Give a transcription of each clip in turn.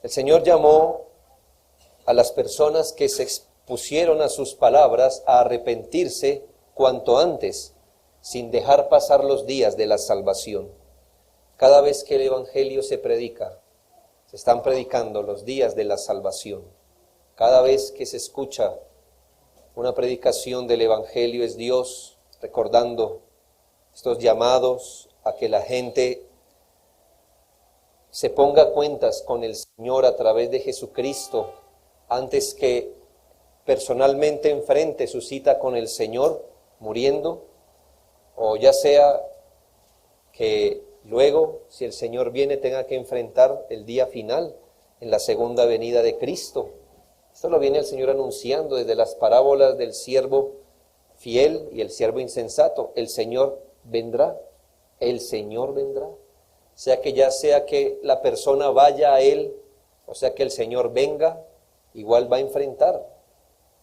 El Señor llamó a las personas que se expusieron a sus palabras a arrepentirse cuanto antes, sin dejar pasar los días de la salvación. Cada vez que el Evangelio se predica, se están predicando los días de la salvación. Cada vez que se escucha una predicación del Evangelio es Dios recordando estos llamados a que la gente se ponga a cuentas con el Señor a través de Jesucristo, antes que personalmente enfrente su cita con el Señor muriendo, o ya sea que luego, si el Señor viene, tenga que enfrentar el día final en la segunda venida de Cristo. Esto lo viene el Señor anunciando desde las parábolas del siervo fiel y el siervo insensato. El Señor vendrá, el Señor vendrá. Sea que la persona vaya a Él, o sea que el Señor venga, igual va a enfrentar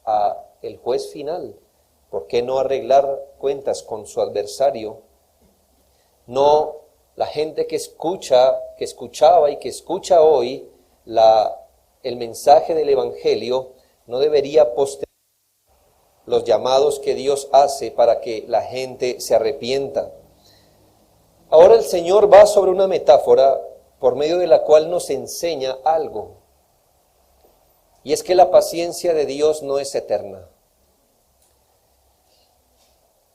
a el juez final. ¿Por qué no arreglar cuentas con su adversario? No, la gente que escuchaba y que escucha hoy el mensaje del Evangelio no debería postergar los llamados que Dios hace para que la gente se arrepienta. Ahora el Señor va sobre una metáfora por medio de la cual nos enseña algo. Y es que la paciencia de Dios no es eterna.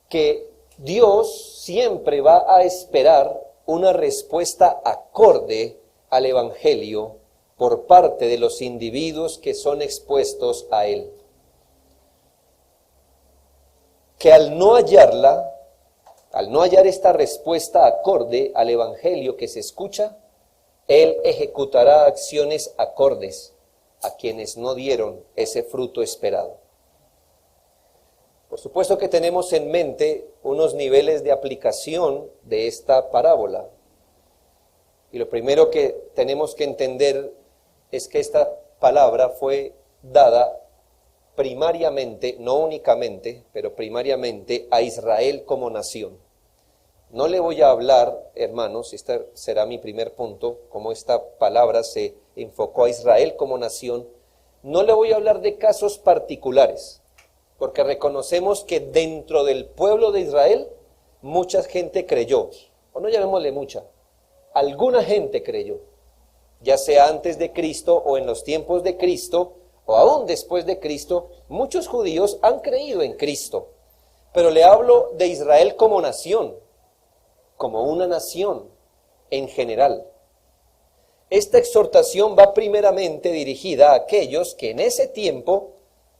Que Dios siempre va a esperar una respuesta acorde al Evangelio por parte de los individuos que son expuestos a Él. Que al no hallar esta respuesta acorde al Evangelio que se escucha, Él ejecutará acciones acordes a quienes no dieron ese fruto esperado. Por supuesto que tenemos en mente unos niveles de aplicación de esta parábola. Y lo primero que tenemos que entender es que esta palabra fue dada primariamente, no únicamente, pero primariamente a Israel como nación. No le voy a hablar, hermanos, este será mi primer punto, cómo esta palabra se enfocó a Israel como nación. No le voy a hablar de casos particulares, porque reconocemos que dentro del pueblo de Israel mucha gente creyó, o no llamémosle mucha, alguna gente creyó, ya sea antes de Cristo o en los tiempos de Cristo, o aún después de Cristo, muchos judíos han creído en Cristo. Pero le hablo de Israel como nación, como una nación en general. Esta exhortación va primeramente dirigida a aquellos que en ese tiempo,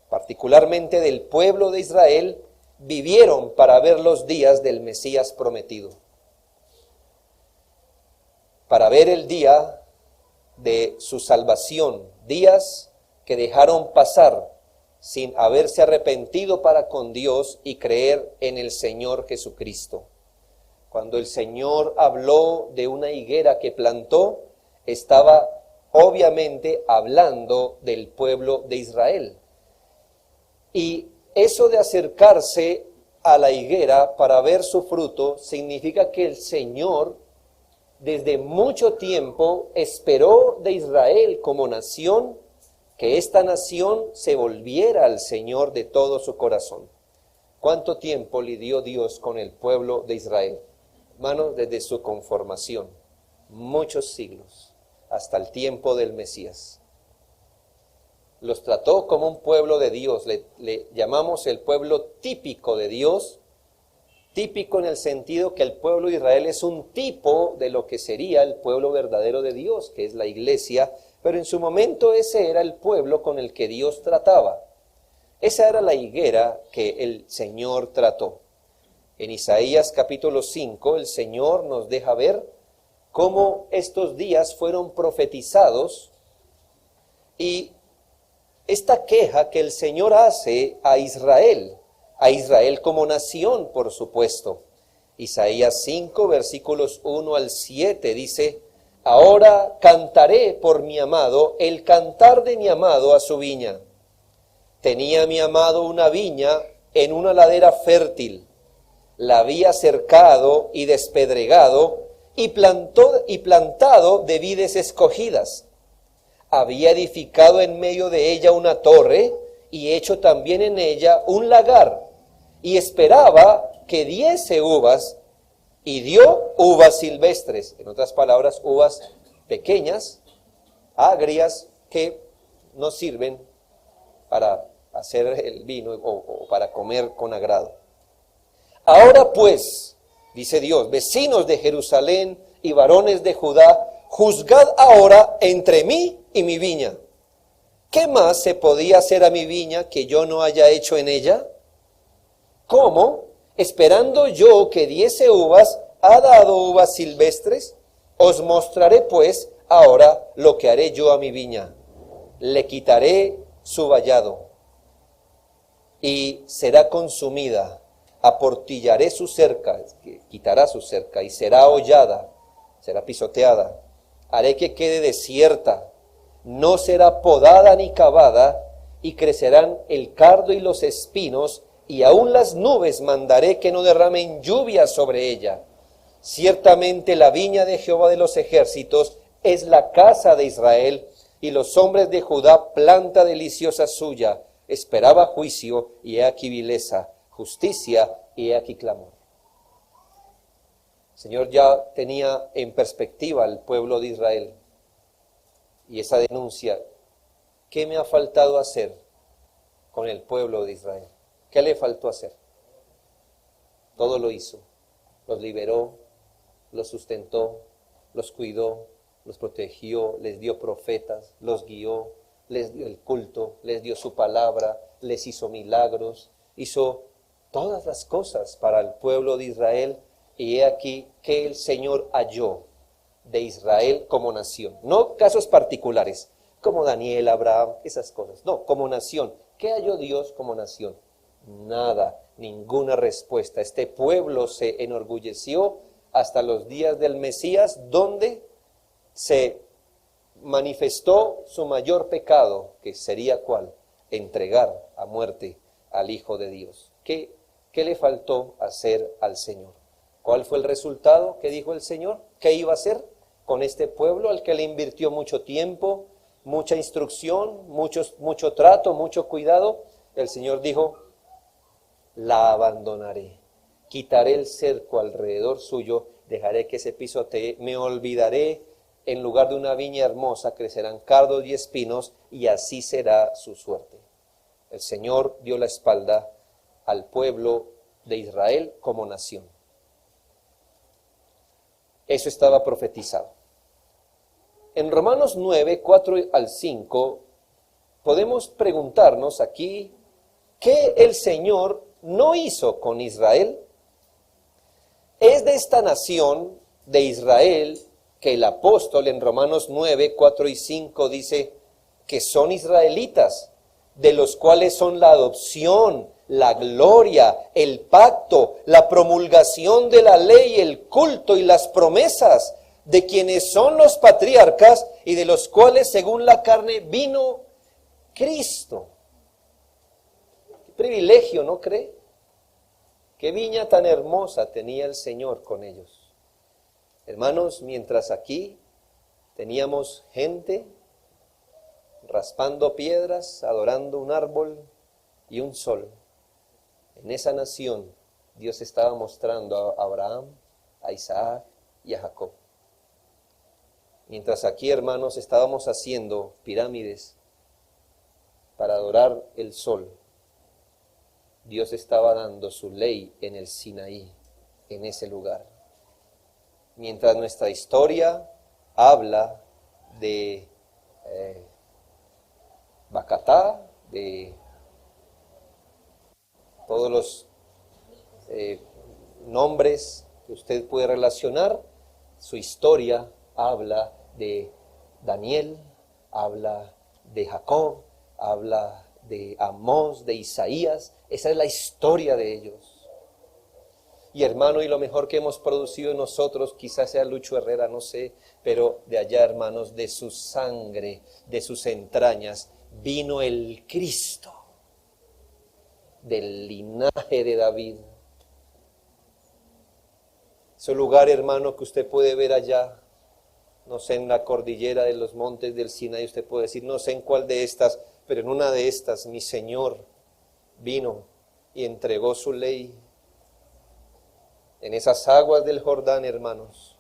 particularmente del pueblo de Israel, vivieron para ver los días del Mesías prometido. Para ver el día de su salvación, días que dejaron pasar sin haberse arrepentido para con Dios y creer en el Señor Jesucristo. Cuando el Señor habló de una higuera que plantó, estaba obviamente hablando del pueblo de Israel. Y eso de acercarse a la higuera para ver su fruto significa que el Señor desde mucho tiempo esperó de Israel como nación que esta nación se volviera al Señor de todo su corazón. ¿Cuánto tiempo lidió Dios con el pueblo de Israel? Hermanos, desde su conformación, muchos siglos, hasta el tiempo del Mesías. Los trató como un pueblo de Dios, le llamamos el pueblo típico de Dios, típico en el sentido que el pueblo de Israel es un tipo de lo que sería el pueblo verdadero de Dios, que es la iglesia, pero en su momento ese era el pueblo con el que Dios trataba. Esa era la higuera que el Señor trató. En Isaías capítulo 5, el Señor nos deja ver cómo estos días fueron profetizados y esta queja que el Señor hace a Israel como nación, por supuesto. Isaías 5, versículos 1 al 7 dice: ahora cantaré por mi amado el cantar de mi amado a su viña. Tenía mi amado una viña en una ladera fértil. La había cercado y despedregado y plantado de vides escogidas. Había edificado en medio de ella una torre y hecho también en ella un lagar, y esperaba que diese uvas, y dio uvas silvestres, en otras palabras, uvas pequeñas, agrias, que no sirven para hacer el vino o para comer con agrado. Ahora pues, dice Dios, vecinos de Jerusalén y varones de Judá, juzgad ahora entre mí y mi viña. ¿Qué más se podía hacer a mi viña que yo no haya hecho en ella? ¿Cómo, esperando yo que diese uvas, ha dado uvas silvestres? Os mostraré pues ahora lo que haré yo a mi viña. Le quitaré su vallado y será consumida. Aportillaré su cerca, quitará su cerca, y será hollada, será pisoteada. Haré que quede desierta, no será podada ni cavada, y crecerán el cardo y los espinos, y aún las nubes mandaré que no derramen lluvia sobre ella. Ciertamente la viña de Jehová de los ejércitos es la casa de Israel, y los hombres de Judá planta deliciosa suya. Esperaba juicio, y he aquí vileza, justicia, y he aquí clamor. El Señor ya tenía en perspectiva al pueblo de Israel, y esa denuncia: ¿qué me ha faltado hacer con el pueblo de Israel? ¿Qué le faltó hacer? Todo lo hizo. Los liberó, los sustentó, los cuidó, los protegió, les dio profetas, los guió, les dio el culto, les dio su palabra, les hizo milagros, hizo todas las cosas para el pueblo de Israel. Y he aquí que el Señor halló de Israel como nación. No casos particulares, como Daniel, Abraham, esas cosas. No, como nación. ¿Qué halló Dios como nación? Nada, ninguna respuesta. Este pueblo se enorgulleció hasta los días del Mesías, donde se manifestó su mayor pecado, que sería ¿cuál? Entregar a muerte al Hijo de Dios. ¿Qué le faltó hacer al Señor? ¿Cuál fue el resultado que dijo el Señor? ¿Qué iba a hacer con este pueblo al que le invirtió mucho tiempo, mucha instrucción, mucho trato, mucho cuidado? El Señor dijo: la abandonaré, quitaré el cerco alrededor suyo, dejaré que se pisotee, me olvidaré. En lugar de una viña hermosa crecerán cardos y espinos, y así será su suerte. El Señor dio la espalda al pueblo de Israel como nación. Eso estaba profetizado. En Romanos 9, 4 al 5, podemos preguntarnos aquí, ¿qué el Señor no hizo con Israel? Es de esta nación de Israel que el apóstol en Romanos 9, 4 y 5 dice que son israelitas, de los cuales son la adopción, la gloria, el pacto, la promulgación de la ley, el culto y las promesas, de quienes son los patriarcas y de los cuales según la carne vino Cristo. Qué privilegio, ¿no cree? Qué viña tan hermosa tenía el Señor con ellos. Hermanos, mientras aquí teníamos gente raspando piedras, adorando un árbol y un sol, en esa nación Dios estaba mostrando a Abraham, a Isaac y a Jacob. Mientras aquí, hermanos, estábamos haciendo pirámides para adorar el sol, Dios estaba dando su ley en el Sinaí, en ese lugar. Mientras nuestra historia habla de Bacatá, de todos los nombres que usted puede relacionar, su historia habla de Daniel, habla de Jacob, habla de Amós, de Isaías. Esa es la historia de ellos. Y hermano, y lo mejor que hemos producido nosotros, quizás sea Lucho Herrera, no sé, pero de allá, hermanos, de su sangre, de sus entrañas, vino el Cristo, del linaje de David. Ese lugar, hermano, que usted puede ver allá, No sé en la cordillera de los montes del Sinaí, usted puede decir, no sé en cuál de estas, pero en una de estas mi Señor vino y entregó su ley. En esas aguas del Jordán, hermanos,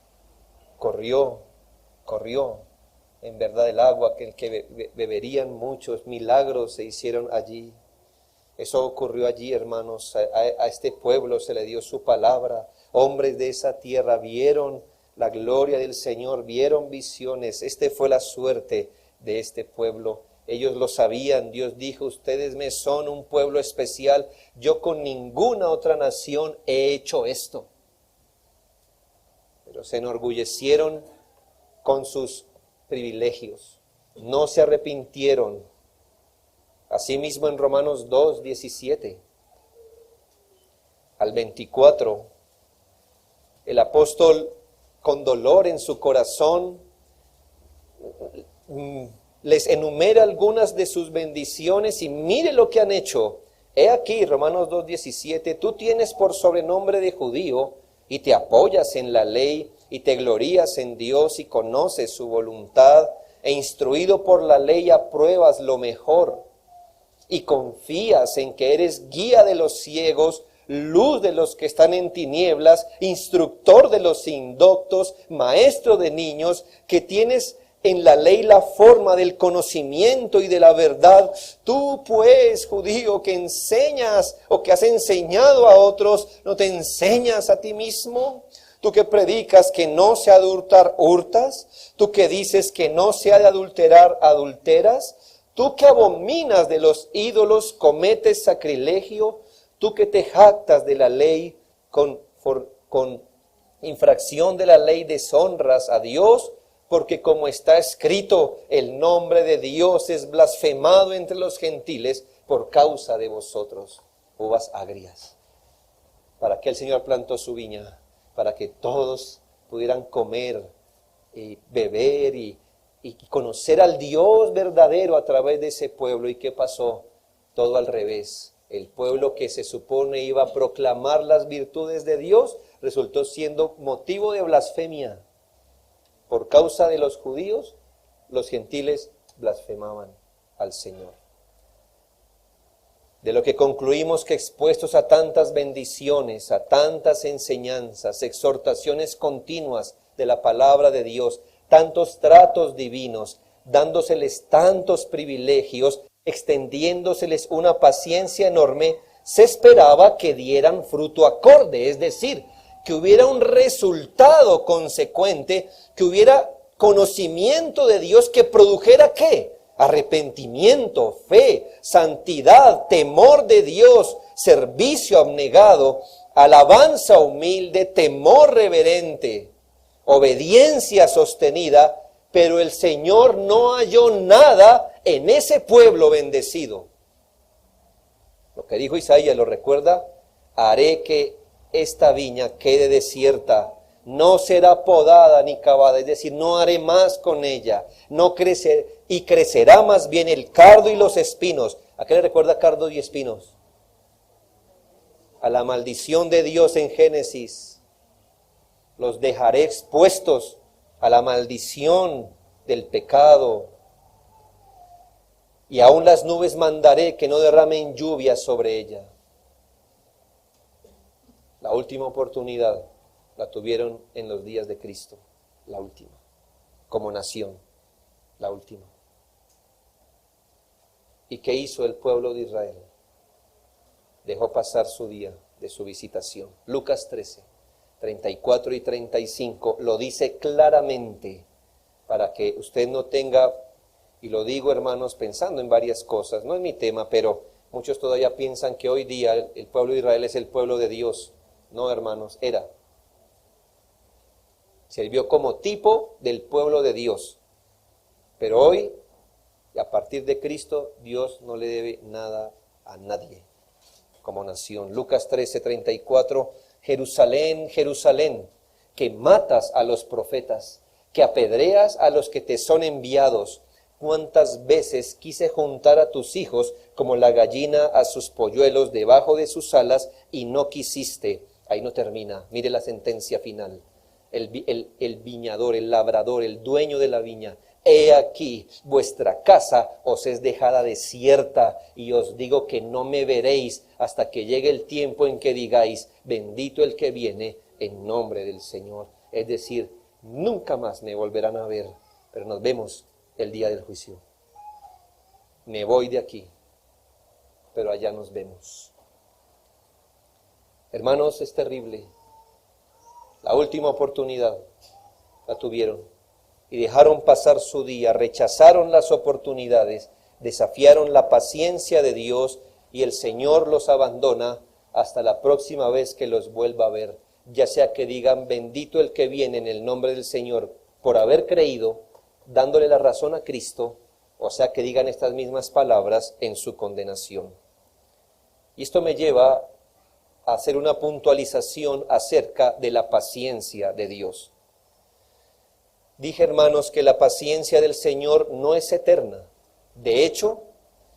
corrió en verdad el agua que beberían muchos. Milagros se hicieron allí. Eso ocurrió allí, hermanos. A este pueblo se le dio su palabra. Hombres de esa tierra vieron la gloria del Señor, vieron visiones. Fue la suerte de este pueblo. Ellos lo sabían. Dios dijo, ustedes me son un pueblo especial. Yo con ninguna otra nación he hecho esto. Pero se enorgullecieron con sus privilegios. No se arrepintieron. Asimismo en Romanos 2, 17 al 24, el apóstol con dolor en su corazón les enumera algunas de sus bendiciones y mire lo que han hecho. He aquí, Romanos 2, 17, tú tienes por sobrenombre de judío y te apoyas en la ley y te glorías en Dios y conoces su voluntad e instruido por la ley apruebas lo mejor y confías en que eres guía de los ciegos, luz de los que están en tinieblas, instructor de los indoctos, maestro de niños, que tienes en la ley la forma del conocimiento y de la verdad. Tú pues, judío, que enseñas o que has enseñado a otros, ¿no te enseñas a ti mismo? Tú que predicas que no se ha de hurtar, hurtas. Tú que dices que no se ha de adulterar, adulteras. Tú que abominas de los ídolos, cometes sacrilegio. Tú que te jactas de la ley, con infracción de la ley deshonras a Dios, porque como está escrito, el nombre de Dios es blasfemado entre los gentiles por causa de vosotros, uvas agrias. ¿Para qué el Señor plantó su viña? Para que todos pudieran comer y beber y conocer al Dios verdadero a través de ese pueblo. ¿Y qué pasó? Todo al revés. El pueblo que se supone iba a proclamar las virtudes de Dios resultó siendo motivo de blasfemia. Por causa de los judíos, los gentiles blasfemaban al Señor. De lo que concluimos que expuestos a tantas bendiciones, a tantas enseñanzas, exhortaciones continuas de la palabra de Dios, tantos tratos divinos, dándoseles tantos privilegios, extendiéndoseles una paciencia enorme, se esperaba que dieran fruto acorde, es decir, que hubiera un resultado consecuente, que hubiera conocimiento de Dios que produjera ¿qué? Arrepentimiento, fe, santidad, temor de Dios, servicio abnegado, alabanza humilde, temor reverente, obediencia sostenida, pero el Señor no halló nada en ese pueblo bendecido. Lo que dijo Isaías, ¿lo recuerda? Haré que esta viña quede desierta, no será podada ni cavada, es decir, no haré más con ella, no crecerá, y crecerá más bien el cardo y los espinos. ¿A qué le recuerda cardo y espinos? A la maldición de Dios en Génesis. Los dejaré expuestos a la maldición del pecado. Y aún las nubes mandaré que no derramen lluvia sobre ella. La última oportunidad la tuvieron en los días de Cristo, la última, como nación, la última. ¿Y qué hizo el pueblo de Israel? Dejó pasar su día de su visitación. Lucas 13, 34 y 35 lo dice claramente para que usted no tenga, y lo digo hermanos pensando en varias cosas, no es mi tema, pero muchos todavía piensan que hoy día el pueblo de Israel es el pueblo de Dios. No, hermanos, era. Sirvió como tipo del pueblo de Dios. Pero hoy, y a partir de Cristo, Dios no le debe nada a nadie como nación. Lucas 13, 34, Jerusalén, Jerusalén, que matas a los profetas, que apedreas a los que te son enviados. ¿Cuántas veces quise juntar a tus hijos como la gallina a sus polluelos debajo de sus alas y no quisiste? Ahí no termina, mire la sentencia final. el viñador, el labrador, el dueño de la viña. He aquí, vuestra casa os es dejada desierta, y os digo que no me veréis hasta que llegue el tiempo en que digáis, bendito el que viene en nombre del Señor. Es decir, nunca más me volverán a ver, pero nos vemos el día del juicio. Me voy de aquí, pero allá nos vemos. Hermanos, es terrible. La última oportunidad la tuvieron y dejaron pasar su día, rechazaron las oportunidades, desafiaron la paciencia de Dios, y el Señor los abandona hasta la próxima vez que los vuelva a ver, ya sea que digan bendito el que viene en el nombre del Señor por haber creído, dándole la razón a Cristo, o sea que digan estas mismas palabras en su condenación. Y esto me lleva a hacer una puntualización acerca de la paciencia de Dios. Dije, hermanos, que la paciencia del Señor no es eterna. De hecho,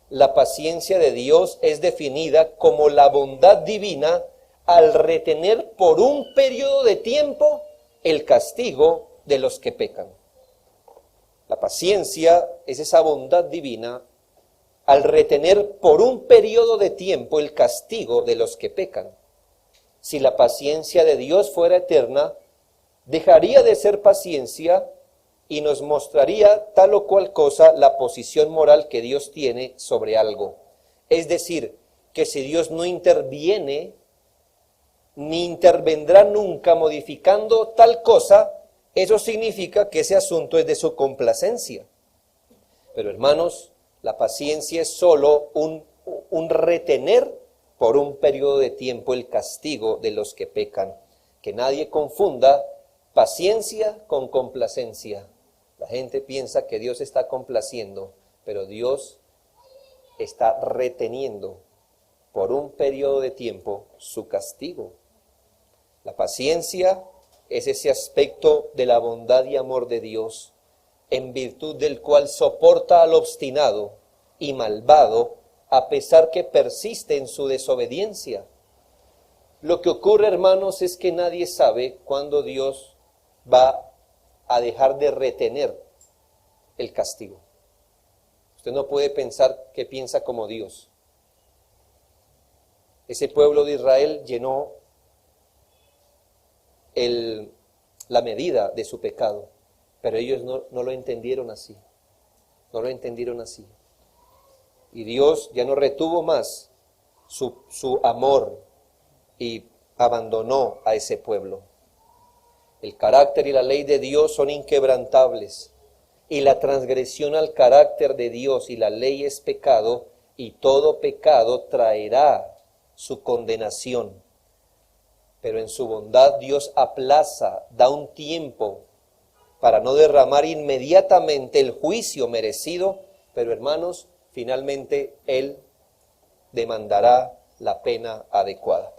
la paciencia de Dios es definida como la bondad divina al retener por un periodo de tiempo el castigo de los que pecan. La paciencia es esa bondad divina al retener por un periodo de tiempo el castigo de los que pecan. Si la paciencia de Dios fuera eterna, dejaría de ser paciencia y nos mostraría tal o cual cosa la posición moral que Dios tiene sobre algo. Es decir, que si Dios no interviene, ni intervendrá nunca modificando tal cosa, eso significa que ese asunto es de su complacencia. Pero hermanos, la paciencia es solo un retener por un periodo de tiempo el castigo de los que pecan. Que nadie confunda paciencia con complacencia. La gente piensa que Dios está complaciendo, pero Dios está reteniendo por un periodo de tiempo su castigo. La paciencia es ese aspecto de la bondad y amor de Dios, en virtud del cual soporta al obstinado y malvado, a pesar que persiste en su desobediencia. Lo que ocurre, hermanos, es que nadie sabe cuándo Dios va a dejar de retener el castigo. Usted no puede pensar que piensa como Dios. Ese pueblo de Israel llenó la medida de su pecado, pero ellos no lo entendieron así. No lo entendieron así. Y Dios ya no retuvo más su amor y abandonó a ese pueblo. El carácter y la ley de Dios son inquebrantables, y la transgresión al carácter de Dios y la ley es pecado, y todo pecado traerá su condenación. Pero en su bondad Dios aplaza, da un tiempo para no derramar inmediatamente el juicio merecido, pero hermanos, finalmente Él demandará la pena adecuada.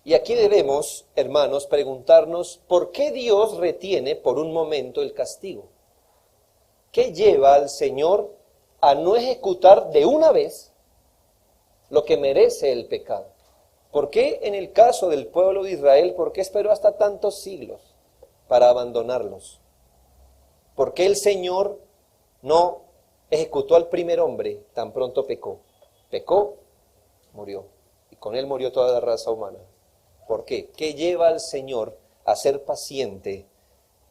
Y aquí debemos, hermanos, preguntarnos por qué Dios retiene por un momento el castigo. ¿Qué lleva al Señor a no ejecutar de una vez lo que merece el pecado? ¿Por qué en el caso del pueblo de Israel, por qué esperó hasta tantos siglos para abandonarlos? ¿Por qué el Señor no ejecutó al primer hombre tan pronto pecó? Pecó, murió, y con él murió toda la raza humana. ¿Por qué? ¿Qué lleva al Señor a ser paciente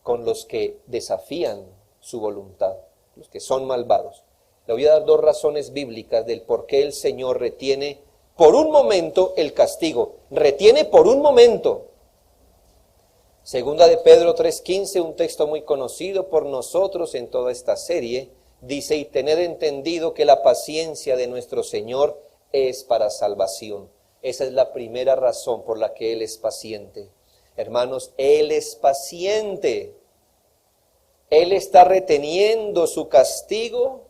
con los que desafían su voluntad, los que son malvados? Le voy a dar dos razones bíblicas del por qué el Señor retiene por un momento el castigo. Retiene por un momento. Segunda de Pedro 3:15, un texto muy conocido por nosotros en toda esta serie, dice: y tened entendido que la paciencia de nuestro Señor es para salvación. Esa es la primera razón por la que Él es paciente. Hermanos, Él es paciente. Él está reteniendo su castigo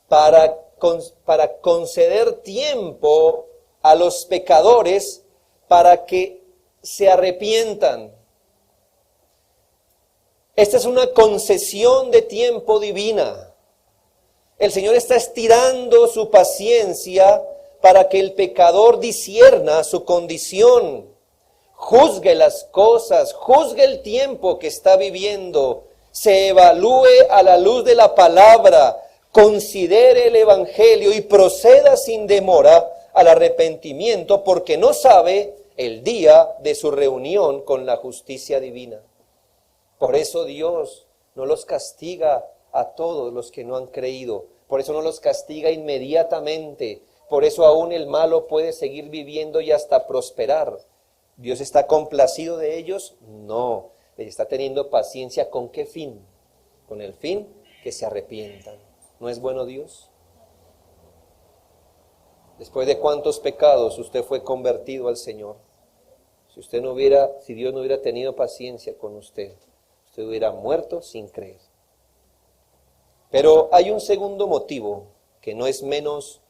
para conceder tiempo a los pecadores para que se arrepientan. Esta es una concesión de tiempo divina. El Señor está estirando su paciencia para que el pecador discierna su condición, juzgue las cosas, juzgue el tiempo que está viviendo, se evalúe a la luz de la palabra, considere el Evangelio y proceda sin demora al arrepentimiento, porque no sabe el día de su reunión con la justicia divina. Por eso Dios no los castiga a todos los que no han creído, por eso no los castiga inmediatamente, por eso aún el malo puede seguir viviendo y hasta prosperar. ¿Dios está complacido de ellos? No, está teniendo paciencia. ¿Con qué fin? Con el fin que se arrepientan. ¿No es bueno Dios? Después de cuántos pecados usted fue convertido al Señor. Si Dios no hubiera tenido paciencia con usted hubiera muerto sin creer. Pero hay un segundo motivo que no es menos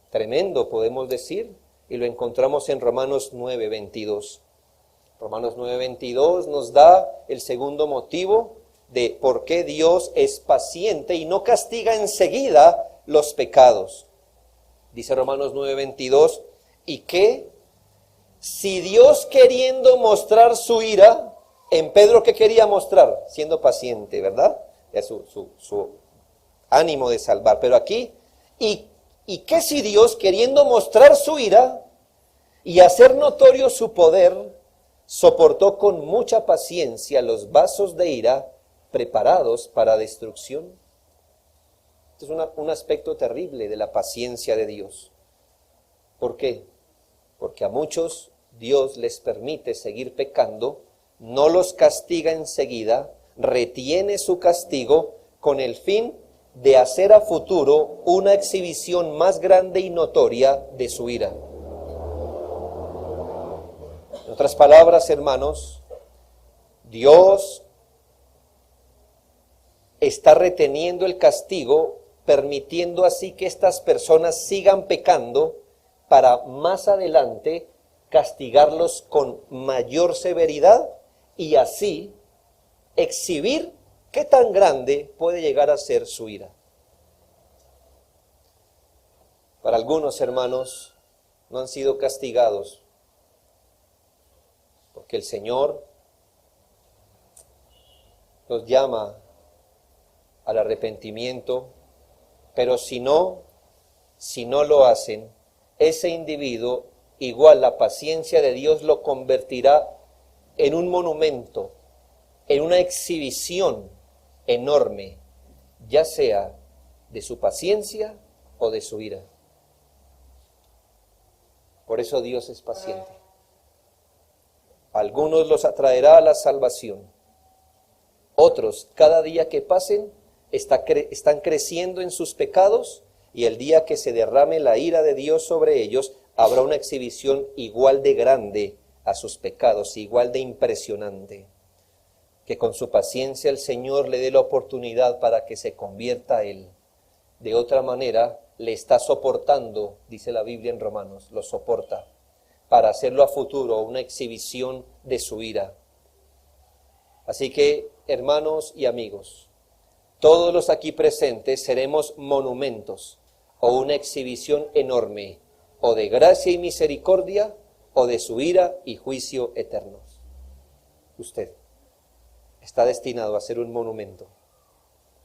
tremendo, podemos decir, y lo encontramos en Romanos 9:22. Romanos 9:22 nos da el segundo motivo de por qué Dios es paciente y no castiga enseguida los pecados. Dice Romanos 9:22, y que si Dios, queriendo mostrar su ira, en Pedro, ¿qué quería mostrar? Siendo paciente, ¿verdad? Es su ánimo de salvar. Pero aquí, y que si Dios, queriendo mostrar su ira y hacer notorio su poder, soportó con mucha paciencia los vasos de ira preparados para destrucción. Este es un aspecto terrible de la paciencia de Dios. ¿Por qué? Porque a muchos Dios les permite seguir pecando, no los castiga enseguida, retiene su castigo con el fin de hacer a futuro una exhibición más grande y notoria de su ira. En otras palabras, hermanos, Dios está reteniendo el castigo, permitiendo así que estas personas sigan pecando para más adelante castigarlos con mayor severidad y así exhibir qué tan grande puede llegar a ser su ira. Para algunos hermanos no han sido castigados porque el Señor los llama al arrepentimiento, pero si no lo hacen, ese individuo, igual la paciencia de Dios lo convertirá en un monumento, en una exhibición enorme, ya sea de su paciencia o de su ira. Por eso Dios es paciente. Algunos los atraerá a la salvación. Otros, cada día que pasen, están creciendo en sus pecados, y el día que se derrame la ira de Dios sobre ellos, habrá una exhibición igual de grande a sus pecados, igual de impresionante. Que con su paciencia el Señor le dé la oportunidad para que se convierta a Él. De otra manera, le está soportando, dice la Biblia en Romanos, lo soporta, para hacerlo a futuro una exhibición de su ira. Así que, hermanos y amigos, todos los aquí presentes seremos monumentos o una exhibición enorme, o de gracia y misericordia, o de su ira y juicio eternos. Usted está destinado a ser un monumento,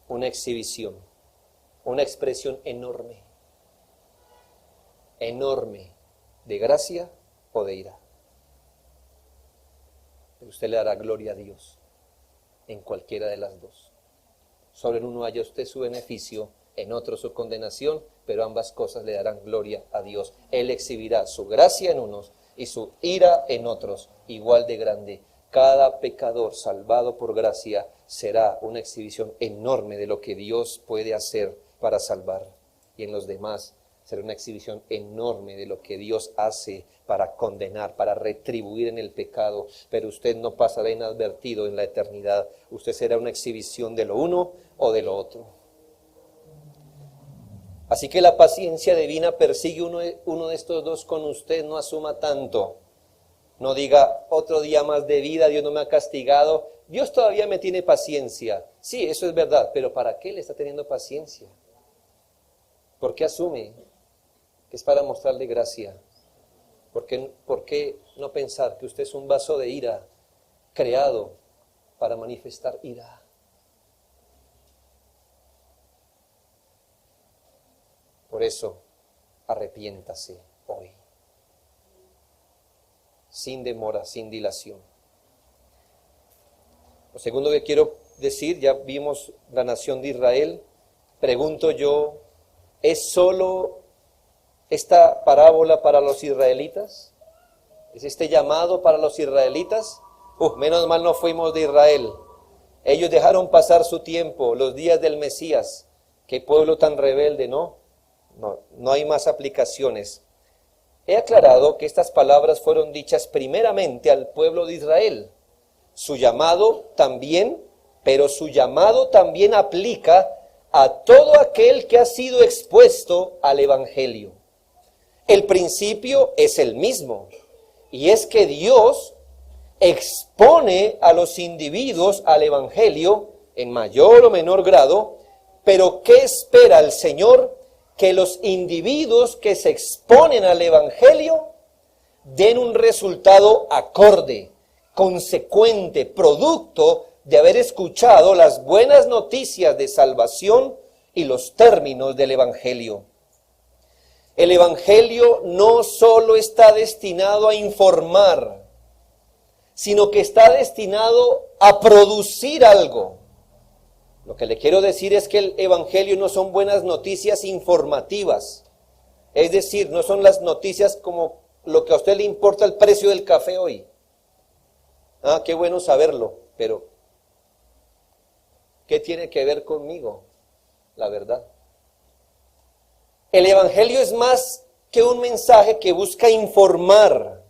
una exhibición, una expresión enorme, enorme, de gracia o de ira. Pero usted le dará gloria a Dios en cualquiera de las dos. Solo en uno haya usted su beneficio, en otro su condenación, pero ambas cosas le darán gloria a Dios. Él exhibirá su gracia en unos y su ira en otros, igual de grande. Cada pecador salvado por gracia será una exhibición enorme de lo que Dios puede hacer para salvar. Y en los demás será una exhibición enorme de lo que Dios hace para condenar, para retribuir en el pecado. Pero usted no pasará inadvertido en la eternidad. Usted será una exhibición de lo uno o de lo otro. Así que la paciencia divina persigue uno de estos dos con usted. No asuma tanto. No diga, otro día más de vida, Dios no me ha castigado. Dios todavía me tiene paciencia. Sí, eso es verdad, pero ¿para qué le está teniendo paciencia? ¿Por qué asume que es para mostrarle gracia? Por qué no pensar que usted es un vaso de ira creado para manifestar ira? Por eso, arrepiéntase hoy, sin demora, sin dilación. Lo segundo que quiero decir, ya vimos la nación de Israel. Pregunto yo, ¿es solo esta parábola para los israelitas? ¿Es este llamado para los israelitas? Menos mal no fuimos de Israel. Ellos dejaron pasar su tiempo, los días del Mesías. Qué pueblo tan rebelde, ¿no? No hay más aplicaciones. He aclarado que estas palabras fueron dichas primeramente al pueblo de Israel. Su llamado también, pero su llamado también aplica a todo aquel que ha sido expuesto al Evangelio. El principio es el mismo, y es que Dios expone a los individuos al Evangelio en mayor o menor grado, pero ¿qué espera el Señor? Que los individuos que se exponen al Evangelio den un resultado acorde, consecuente, producto de haber escuchado las buenas noticias de salvación y los términos del Evangelio. El Evangelio no solo está destinado a informar, sino que está destinado a producir algo. Lo que le quiero decir es que el Evangelio no son buenas noticias informativas. Es decir, no son las noticias como lo que a usted le importa el precio del café hoy. Qué bueno saberlo, pero ¿qué tiene que ver conmigo? La verdad. El Evangelio es más que un mensaje que busca informar.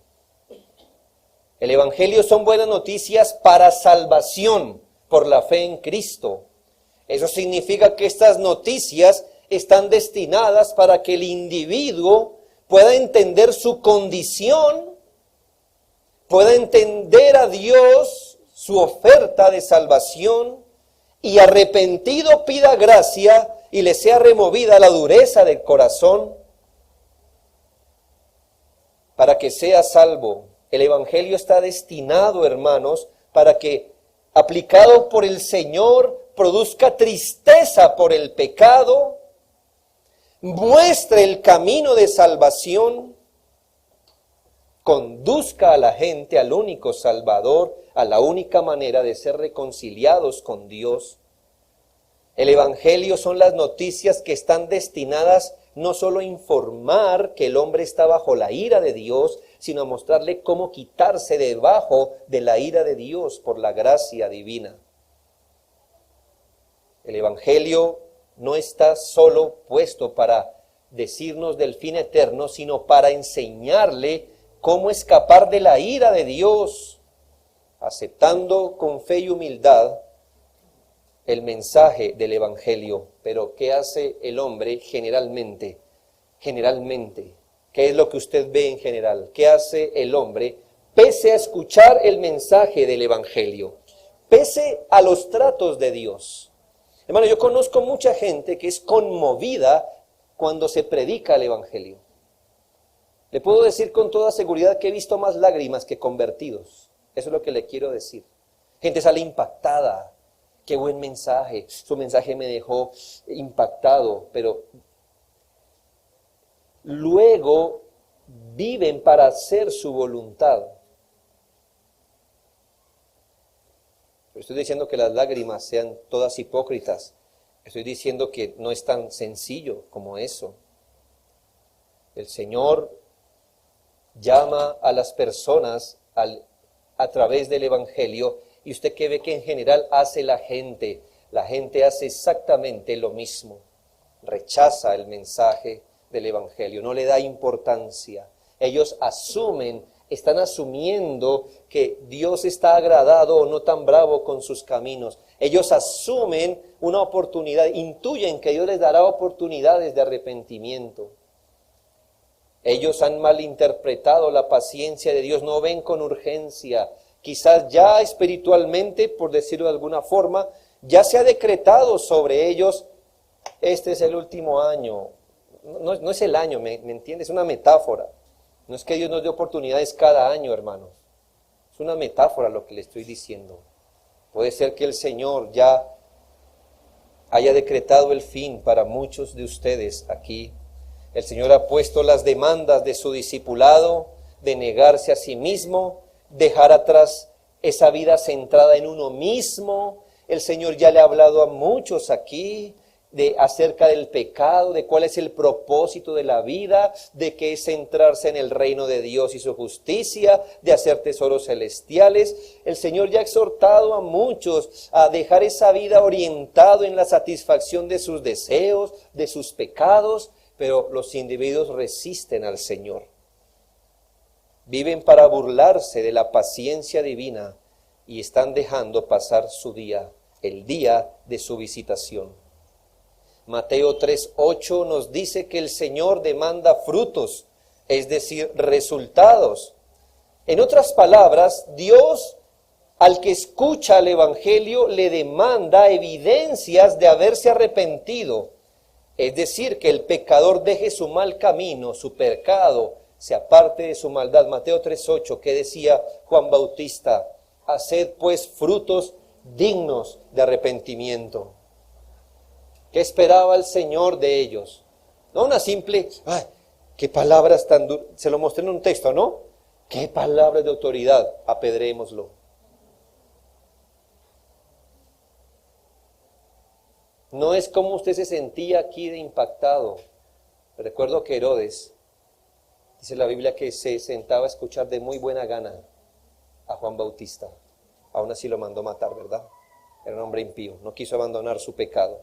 El Evangelio son buenas noticias para salvación por la fe en Cristo. Eso significa que estas noticias están destinadas para que el individuo pueda entender su condición, pueda entender a Dios, su oferta de salvación, y arrepentido pida gracia y le sea removida la dureza del corazón para que sea salvo. El Evangelio está destinado, hermanos, para que, aplicado por el Señor, produzca tristeza por el pecado, muestre el camino de salvación, conduzca a la gente al único Salvador, a la única manera de ser reconciliados con Dios. El Evangelio son las noticias que están destinadas no solo a informar que el hombre está bajo la ira de Dios, sino a mostrarle cómo quitarse debajo de la ira de Dios por la gracia divina. El Evangelio no está solo puesto para decirnos del fin eterno, sino para enseñarle cómo escapar de la ira de Dios, aceptando con fe y humildad el mensaje del Evangelio. Pero ¿qué hace el hombre generalmente? Generalmente, ¿qué es lo que usted ve en general? ¿Qué hace el hombre pese a escuchar el mensaje del Evangelio? Pese a los tratos de Dios. Hermano, yo conozco mucha gente que es conmovida cuando se predica el Evangelio. Le puedo decir con toda seguridad que he visto más lágrimas que convertidos. Eso es lo que le quiero decir. Gente sale impactada. Qué buen mensaje. Su mensaje me dejó impactado, pero luego viven para hacer su voluntad. Estoy diciendo que las lágrimas sean todas hipócritas. Estoy diciendo que no es tan sencillo como eso. El Señor llama a las personas a través del Evangelio, y usted que ve que en general hace la gente hace exactamente lo mismo. Rechaza el mensaje del Evangelio, no le da importancia. Ellos están asumiendo que Dios está agradado o no tan bravo con sus caminos. Ellos asumen una oportunidad, intuyen que Dios les dará oportunidades de arrepentimiento. Ellos han malinterpretado la paciencia de Dios, no ven con urgencia. Quizás ya espiritualmente, por decirlo de alguna forma, ya se ha decretado sobre ellos, este es el último año. No es el año, ¿me entiendes? Es una metáfora. No es que Dios nos dé oportunidades cada año, hermano. Es una metáfora lo que le estoy diciendo. Puede ser que el Señor ya haya decretado el fin para muchos de ustedes aquí. El Señor ha puesto las demandas de su discipulado, de negarse a sí mismo, dejar atrás esa vida centrada en uno mismo. El Señor ya le ha hablado a muchos aquí acerca del pecado, de cuál es el propósito de la vida, de que es centrarse en el reino de Dios y su justicia, de hacer tesoros celestiales. El Señor ya ha exhortado a muchos a dejar esa vida orientado en la satisfacción de sus deseos, de sus pecados, pero los individuos resisten al Señor. Viven para burlarse de la paciencia divina y están dejando pasar su día, el día de su visitación. Mateo 3:8 nos dice que el Señor demanda frutos, es decir, resultados. En otras palabras, Dios al que escucha el Evangelio le demanda evidencias de haberse arrepentido. Es decir, que el pecador deje su mal camino, su pecado, se aparte de su maldad. Mateo 3:8, que decía Juan Bautista: haced pues frutos dignos de arrepentimiento. ¿Qué esperaba el Señor de ellos? No una simple, ¡ay, qué palabras tan duras! Se lo mostré en un texto, ¿no? ¡Qué palabras de autoridad! Apedrémoslo. No es como usted se sentía aquí de impactado. Recuerdo que Herodes, dice la Biblia, que se sentaba a escuchar de muy buena gana a Juan Bautista. Aún así lo mandó matar, ¿verdad? Era un hombre impío, no quiso abandonar su pecado.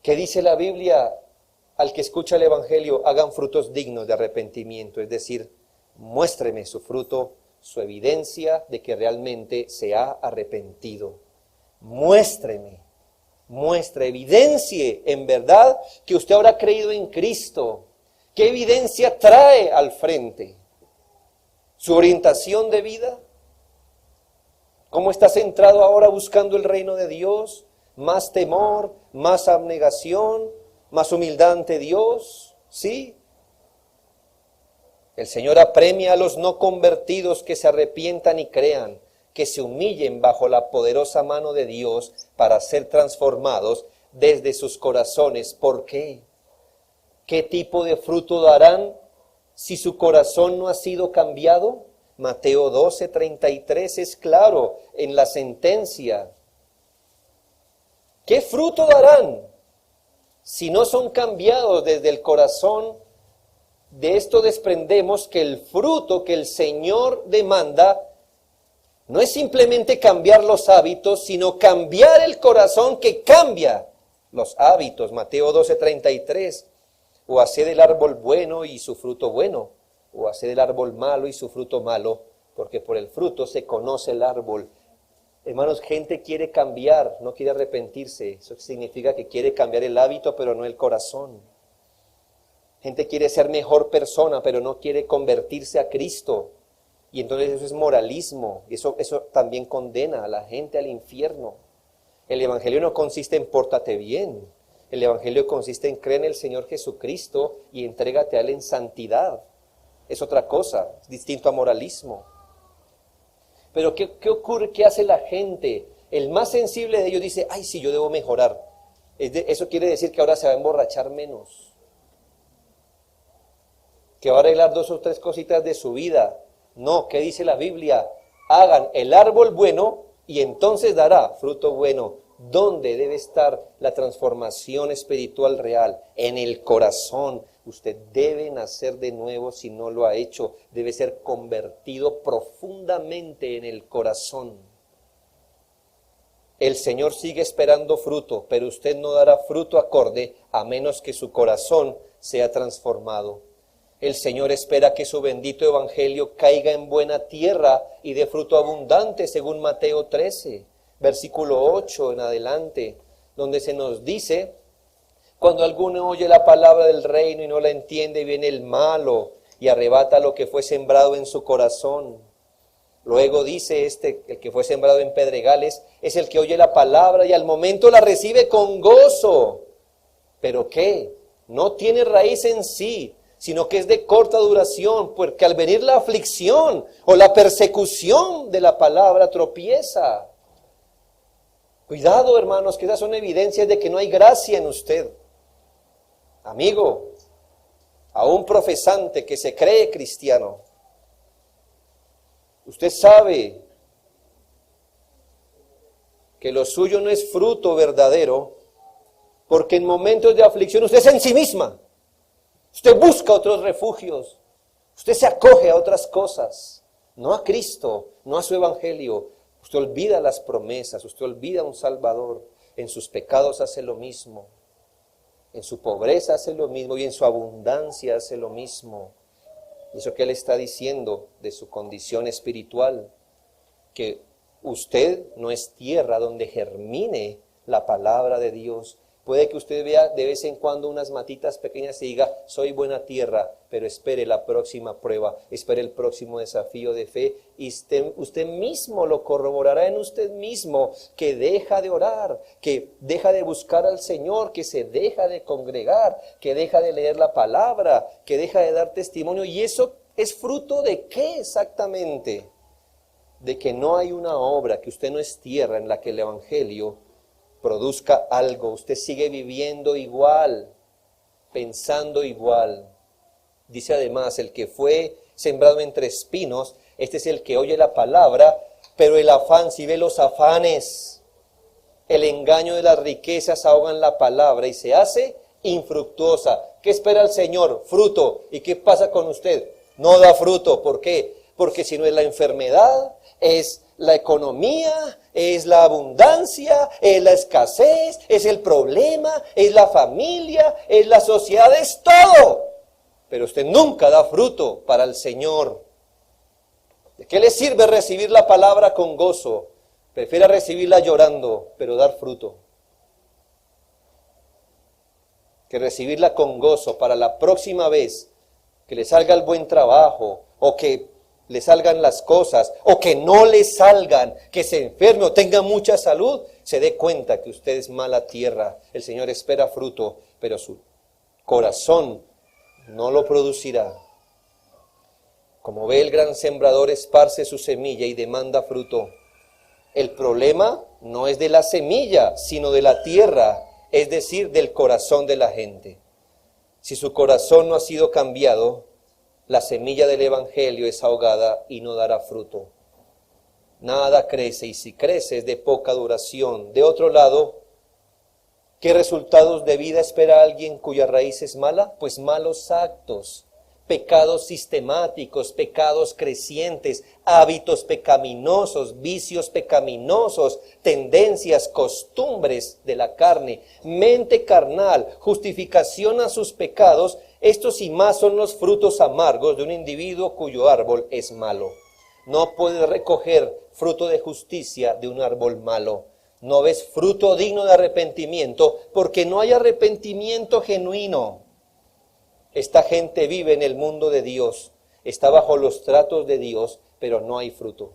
¿Qué dice la Biblia? Al que escucha el Evangelio, hagan frutos dignos de arrepentimiento. Es decir, muéstreme su fruto, su evidencia de que realmente se ha arrepentido. Muéstreme. Evidencie en verdad que usted habrá creído en Cristo. ¿Qué evidencia trae al frente? ¿Su orientación de vida? ¿Cómo está centrado ahora buscando el reino de Dios? ¿Más temor, más abnegación, más humildad ante Dios? ¿Sí? El Señor apremia a los no convertidos que se arrepientan y crean, que se humillen bajo la poderosa mano de Dios para ser transformados desde sus corazones. ¿Por qué? ¿Qué tipo de fruto darán si su corazón no ha sido cambiado? Mateo 12:33 es claro en la sentencia. ¿Qué fruto darán si no son cambiados desde el corazón? De esto desprendemos que el fruto que el Señor demanda no es simplemente cambiar los hábitos, sino cambiar el corazón que cambia los hábitos. Mateo 12:33. O haced el árbol bueno y su fruto bueno, o haced el árbol malo y su fruto malo, porque por el fruto se conoce el árbol. Hermanos, gente quiere cambiar, no quiere arrepentirse. Eso significa que quiere cambiar el hábito, pero no el corazón. Gente quiere ser mejor persona, pero no quiere convertirse a Cristo. Y entonces eso es moralismo. Eso también condena a la gente al infierno. El Evangelio no consiste en pórtate bien. El Evangelio consiste en creer en el Señor Jesucristo y entrégate a Él en santidad. Es otra cosa, es distinto a moralismo. Pero ¿qué ocurre? ¿Qué hace la gente? El más sensible de ellos dice, ay, sí, yo debo mejorar. Eso quiere decir que ahora se va a emborrachar menos. Que va a arreglar 2 o 3 cositas de su vida. No, ¿qué dice la Biblia? Hagan el árbol bueno y entonces dará fruto bueno. ¿Dónde debe estar la transformación espiritual real? En el corazón. Usted debe nacer de nuevo si no lo ha hecho. Debe ser convertido profundamente en el corazón. El Señor sigue esperando fruto, pero usted no dará fruto acorde a menos que su corazón sea transformado. El Señor espera que su bendito evangelio caiga en buena tierra y dé fruto abundante, según Mateo 13, versículo 8 en adelante, donde se nos dice: cuando alguno oye la palabra del reino y no la entiende, viene el malo y arrebata lo que fue sembrado en su corazón. Luego dice el que fue sembrado en pedregales, es el que oye la palabra y al momento la recibe con gozo. ¿Pero qué? No tiene raíz en sí, sino que es de corta duración, porque al venir la aflicción o la persecución de la palabra tropieza. Cuidado, hermanos, que esas son evidencias de que no hay gracia en usted. Amigo, a un profesante que se cree cristiano, usted sabe que lo suyo no es fruto verdadero, porque en momentos de aflicción usted se ensimisma, usted busca otros refugios, usted se acoge a otras cosas, no a Cristo, no a su evangelio. Usted olvida las promesas, usted olvida un Salvador. En sus pecados hace lo mismo, en su pobreza hace lo mismo y en su abundancia hace lo mismo. Eso que Él está diciendo de su condición espiritual, que usted no es tierra donde germine la palabra de Dios. Puede que usted vea de vez en cuando unas matitas pequeñas y diga, soy buena tierra, pero espere la próxima prueba, espere el próximo desafío de fe y usted mismo lo corroborará en usted mismo, que deja de orar, que deja de buscar al Señor, que se deja de congregar, que deja de leer la palabra, que deja de dar testimonio. ¿Y eso es fruto de qué exactamente? De que no hay una obra, que usted no es tierra en la que el evangelio produzca algo. Usted sigue viviendo igual, pensando igual. Dice además, el que fue sembrado entre espinos, este es el que oye la palabra, pero el afán, si ve los afanes, el engaño de las riquezas ahogan la palabra y se hace infructuosa. ¿Qué espera el Señor? Fruto. ¿Y qué pasa con usted? No da fruto. ¿Por qué? Porque si no es la enfermedad, es la economía, es la abundancia, es la escasez, es el problema, es la familia, es la sociedad, es todo. Pero usted nunca da fruto para el Señor. ¿De qué le sirve recibir la palabra con gozo? Prefiere recibirla llorando, pero dar fruto. Que recibirla con gozo para la próxima vez que le salga el buen trabajo o que le salgan las cosas, o que no le salgan, que se enferme o tenga mucha salud, se dé cuenta que usted es mala tierra. El Señor espera fruto, pero su corazón no lo producirá. Como ve, el gran sembrador esparce su semilla y demanda fruto. El problema no es de la semilla, sino de la tierra, es decir, del corazón de la gente. Si su corazón no ha sido cambiado, la semilla del evangelio es ahogada y no dará fruto. Nada crece, y si crece es de poca duración. De otro lado, ¿qué resultados de vida espera alguien cuya raíz es mala? Pues malos actos, pecados sistemáticos, pecados crecientes, hábitos pecaminosos, vicios pecaminosos, tendencias, costumbres de la carne, mente carnal, justificación a sus pecados. Estos y más son los frutos amargos de un individuo cuyo árbol es malo. No puedes recoger fruto de justicia de un árbol malo. No ves fruto digno de arrepentimiento porque no hay arrepentimiento genuino. Esta gente vive en el mundo de Dios, está bajo los tratos de Dios, pero no hay fruto.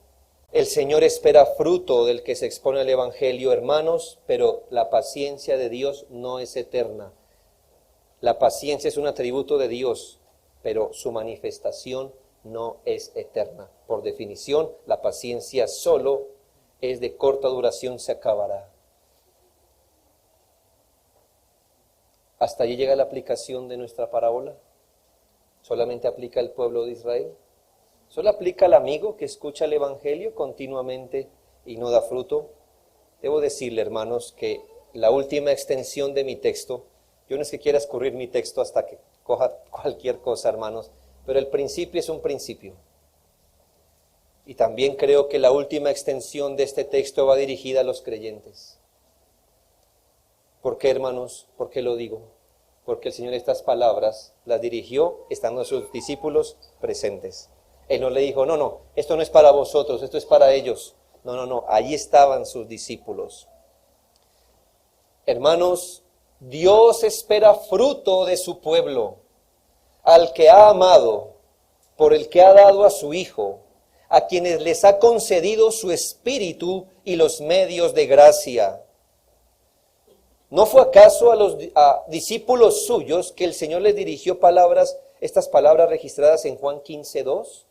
El Señor espera fruto del que se expone al evangelio, hermanos, pero la paciencia de Dios no es eterna. La paciencia es un atributo de Dios, pero su manifestación no es eterna. Por definición, la paciencia solo es de corta duración, se acabará. ¿Hasta allí llega la aplicación de nuestra parábola? ¿Solamente aplica al pueblo de Israel? ¿Solo aplica al amigo que escucha el evangelio continuamente y no da fruto? Debo decirle, hermanos, que la última extensión de mi texto, yo no es que quiera escurrir mi texto hasta que coja cualquier cosa, hermanos, pero el principio es un principio. Y también creo que la última extensión de este texto va dirigida a los creyentes. ¿Por qué, hermanos? ¿Por qué lo digo? Porque el Señor estas palabras las dirigió estando sus discípulos presentes. Él no le dijo, no, esto no es para vosotros, esto es para ellos. No, allí estaban sus discípulos. Hermanos, Dios espera fruto de su pueblo, al que ha amado, por el que ha dado a su Hijo, a quienes les ha concedido su Espíritu y los medios de gracia. ¿No fue acaso a discípulos suyos que el Señor les dirigió palabras estas palabras registradas en Juan 15:2,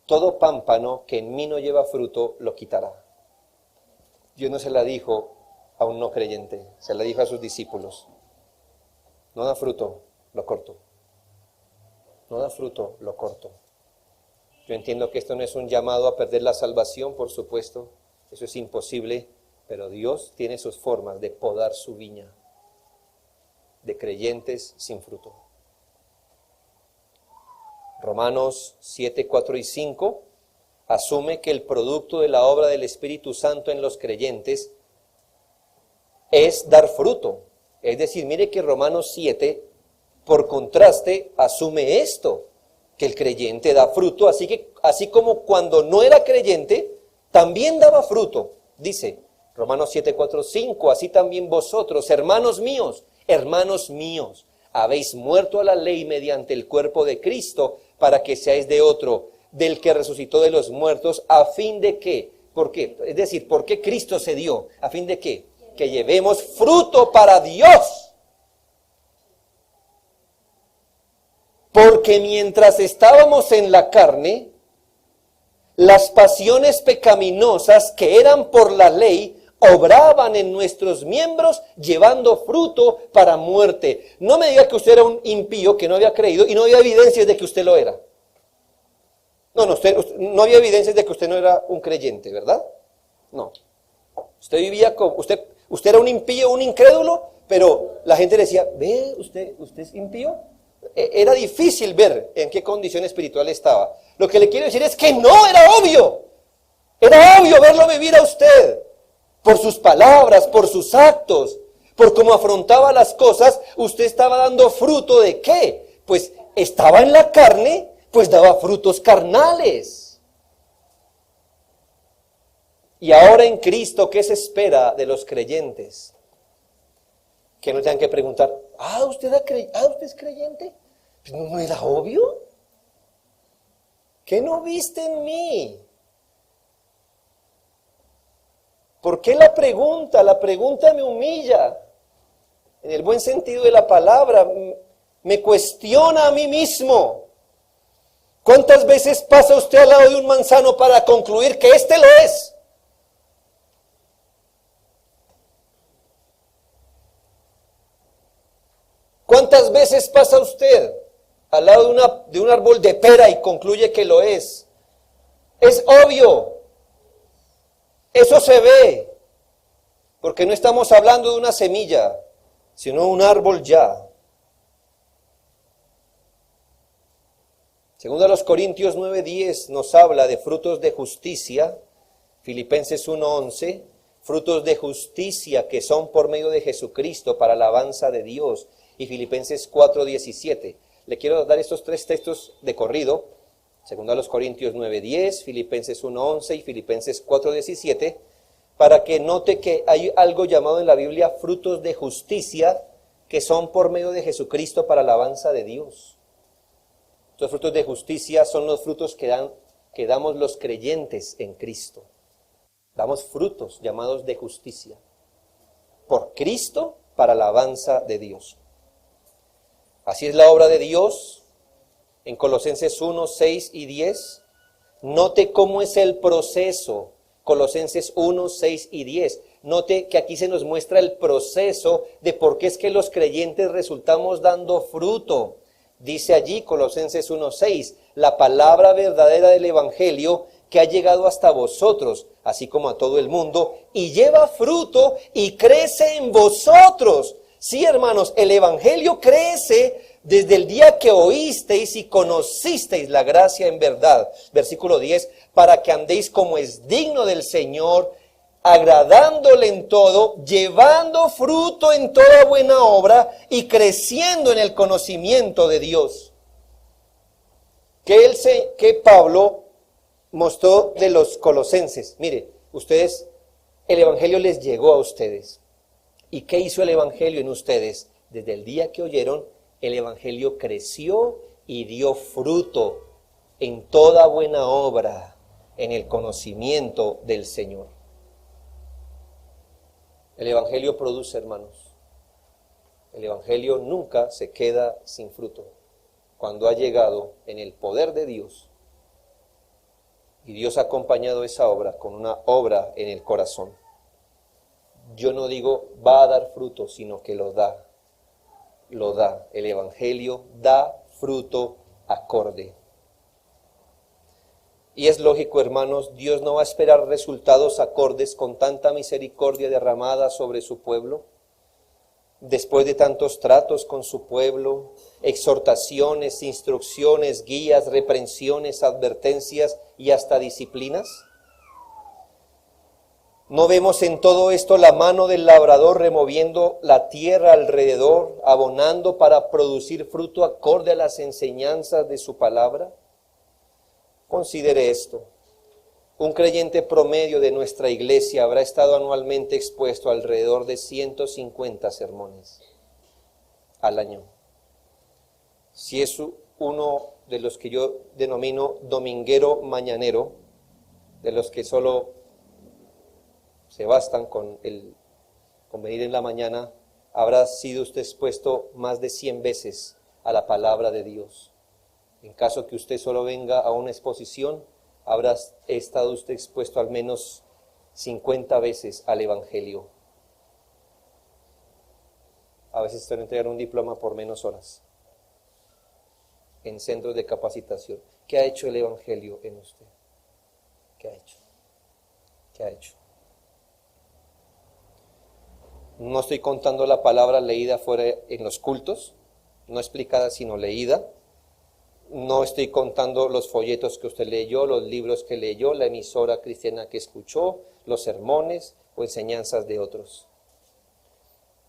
todo pámpano que en mí no lleva fruto, lo quitará. Dios no se la dijo a un no creyente, se la dijo a sus discípulos. No da fruto, lo corto. No da fruto, lo corto. Yo entiendo que esto no es un llamado a perder la salvación, por supuesto, eso es imposible, pero Dios tiene sus formas de podar su viña de creyentes sin fruto. Romanos 7, 4 y 5 asume que el producto de la obra del Espíritu Santo en los creyentes es dar fruto. Es decir, mire que Romanos 7, por contraste, asume esto, que el creyente da fruto, así como cuando no era creyente, también daba fruto. Dice Romanos 7, 4, 5, así también vosotros, hermanos míos, habéis muerto a la ley mediante el cuerpo de Cristo, para que seáis de otro, del que resucitó de los muertos, a fin de que, ¿por qué? Es decir, ¿por qué Cristo se dio? ¿A fin de qué? Que llevemos fruto para Dios. Porque mientras estábamos en la carne, las pasiones pecaminosas que eran por la ley, obraban en nuestros miembros llevando fruto para muerte. No me diga que usted era un impío que no había creído y no había evidencias de que usted lo era. No, usted no había evidencias de que usted no era un creyente, ¿verdad? No. Usted vivía como, usted era un impío, un incrédulo, pero la gente le decía, ¿ve usted es impío? Era difícil ver en qué condición espiritual estaba. Lo que le quiero decir es que no, era obvio verlo vivir a usted. Por sus palabras, por sus actos, por cómo afrontaba las cosas, usted estaba dando fruto ¿de qué? Pues estaba en la carne, pues daba frutos carnales. Y ahora en Cristo, ¿qué se espera de los creyentes? Que no tengan que preguntar, ¿usted es creyente? Pues ¿no era obvio? ¿Qué no viste en mí? ¿Por qué la pregunta? La pregunta me humilla, en el buen sentido de la palabra, me cuestiona a mí mismo. ¿Cuántas veces pasa usted al lado de un manzano para concluir que este lo es? ¿Cuántas veces pasa usted al lado de un árbol de pera y concluye que lo es? Es obvio. Eso se ve, porque no estamos hablando de una semilla, sino de un árbol ya. Segundo a los Corintios 9:10 nos habla de frutos de justicia, Filipenses 1:11, frutos de justicia que son por medio de Jesucristo para alabanza de Dios, y Filipenses 4:17. Le quiero dar estos tres textos de corrido. Segundo a los Corintios 9:10, Filipenses 1:11 y Filipenses 4:17, para que note que hay algo llamado en la Biblia frutos de justicia que son por medio de Jesucristo para alabanza de Dios. Estos frutos de justicia son los frutos que damos los creyentes en Cristo. Damos frutos llamados de justicia por Cristo para alabanza de Dios. Así es la obra de Dios. En Colosenses 1, 6 y 10, note cómo es el proceso. Colosenses 1, 6 y 10. Note que aquí se nos muestra el proceso de por qué es que los creyentes resultamos dando fruto. Dice allí, Colosenses 1, 6, la palabra verdadera del Evangelio que ha llegado hasta vosotros, así como a todo el mundo, y lleva fruto y crece en vosotros. Sí, hermanos, el Evangelio crece desde el día que oísteis y conocisteis la gracia en verdad. Versículo 10, para que andéis como es digno del Señor, agradándole en todo, llevando fruto en toda buena obra y creciendo en el conocimiento de Dios. Que Pablo mostró de los colosenses. Mire, ustedes, el Evangelio les llegó a ustedes. ¿Y qué hizo el Evangelio en ustedes? Desde el día que oyeron, el Evangelio creció y dio fruto en toda buena obra, en el conocimiento del Señor. El Evangelio produce, hermanos. El Evangelio nunca se queda sin fruto. cuando ha llegado en el poder de Dios, y Dios ha acompañado esa obra con una obra en el corazón, yo no digo va a dar fruto, sino que lo da. Lo da. El Evangelio da fruto acorde. Y es lógico, hermanos, Dios no va a esperar resultados acordes con tanta misericordia derramada sobre su pueblo. Después de tantos tratos con su pueblo, exhortaciones, instrucciones, guías, reprensiones, advertencias y hasta disciplinas. ¿No vemos en todo esto la mano del labrador removiendo la tierra alrededor, abonando para producir fruto acorde a las enseñanzas de su palabra? Considere esto. Un creyente promedio de nuestra iglesia habrá estado anualmente expuesto a alrededor de 150 sermones al año. Si es uno de los que yo denomino dominguero mañanero, de los que solo se bastan con venir en la mañana, habrá sido usted expuesto más de 100 veces a la palabra de Dios. En caso que usted solo venga a una exposición, habrá estado usted expuesto al menos 50 veces al Evangelio. A veces usted entrega un diploma por menos horas en centros de capacitación. ¿Qué ha hecho el Evangelio en usted? ¿Qué ha hecho? ¿Qué ha hecho? No estoy contando la palabra leída fuera en los cultos, no explicada sino leída. No estoy contando los folletos que usted leyó, los libros que leyó, la emisora cristiana que escuchó, los sermones o enseñanzas de otros.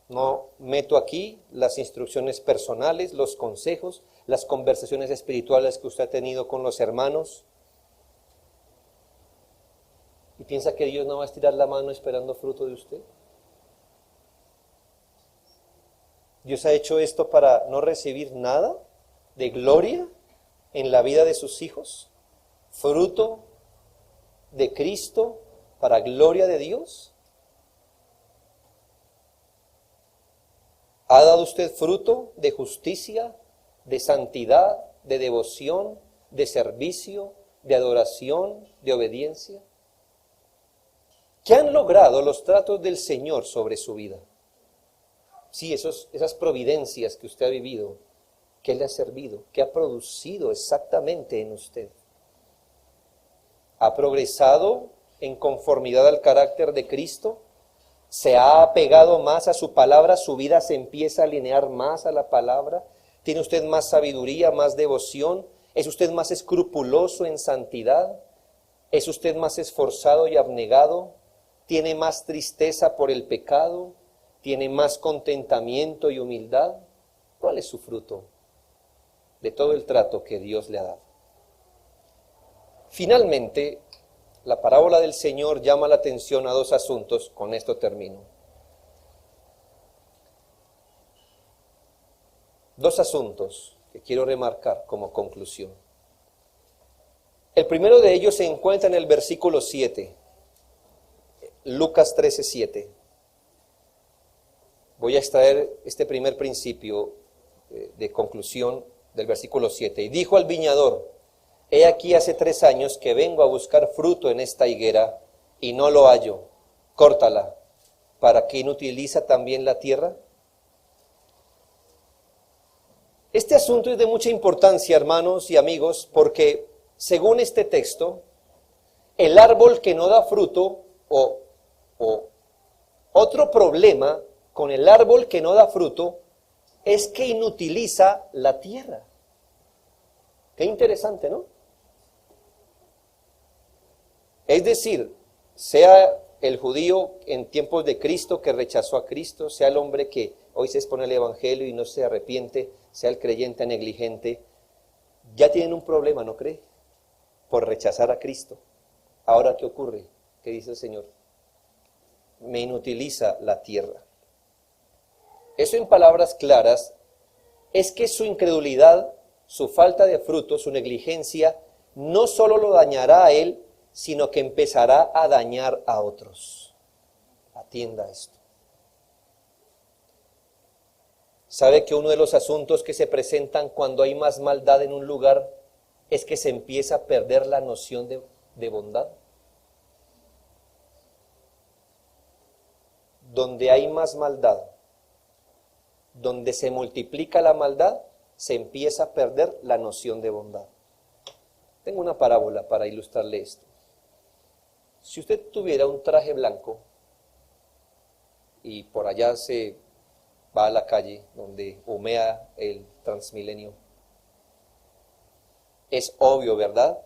No meto aquí las instrucciones personales, los consejos, las conversaciones espirituales que usted ha tenido con los hermanos. ¿Y piensa que Dios no va a estirar la mano esperando fruto de usted? Dios ha hecho esto para no recibir nada de gloria en la vida de sus hijos, fruto de Cristo para gloria de Dios. ¿Ha dado usted fruto de justicia, de santidad, de devoción, de servicio, de adoración, de obediencia? ¿Qué han logrado los tratos del Señor sobre su vida? Sí, esas providencias que usted ha vivido, ¿qué le ha servido? ¿Qué ha producido exactamente en usted? ¿Ha progresado en conformidad al carácter de Cristo? ¿Se ha apegado más a su palabra? ¿Su vida se empieza a alinear más a la palabra? ¿Tiene usted más sabiduría, más devoción? ¿Es usted más escrupuloso en santidad? ¿Es usted más esforzado y abnegado? ¿Tiene más tristeza por el pecado? ¿Tiene más contentamiento y humildad? ¿Cuál es su fruto de todo el trato que Dios le ha dado? Finalmente, la parábola del Señor llama la atención a dos asuntos. Con esto termino. Dos asuntos que quiero remarcar como conclusión. El primero de ellos se encuentra en el versículo 7, Lucas 13:7. Voy a extraer este primer principio de conclusión del versículo 7. Y dijo al viñador: he aquí hace 3 años que vengo a buscar fruto en esta higuera y no lo hallo. Córtala. ¿Para qué inutiliza también la tierra? Este asunto es de mucha importancia, hermanos y amigos, porque según este texto, el árbol que no da fruto o otro problema con el árbol que no da fruto es que inutiliza la tierra. Qué interesante, ¿no? Es decir, sea el judío en tiempos de Cristo que rechazó a Cristo, sea el hombre que hoy se expone al Evangelio y no se arrepiente, sea el creyente negligente, ya tienen un problema, ¿no cree? Por rechazar a Cristo. Ahora, ¿qué ocurre? ¿Qué dice el Señor? Me inutiliza la tierra. Eso en palabras claras es que su incredulidad, su falta de fruto, su negligencia, no solo lo dañará a él, sino que empezará a dañar a otros. Atienda esto. ¿Sabe que uno de los asuntos que se presentan cuando hay más maldad en un lugar es que se empieza a perder la noción de bondad? Donde hay más maldad, donde se multiplica la maldad, se empieza a perder la noción de bondad. Tengo una parábola para ilustrarle esto. Si usted tuviera un traje blanco y por allá se va a la calle donde humea el Transmilenio, es obvio, ¿verdad?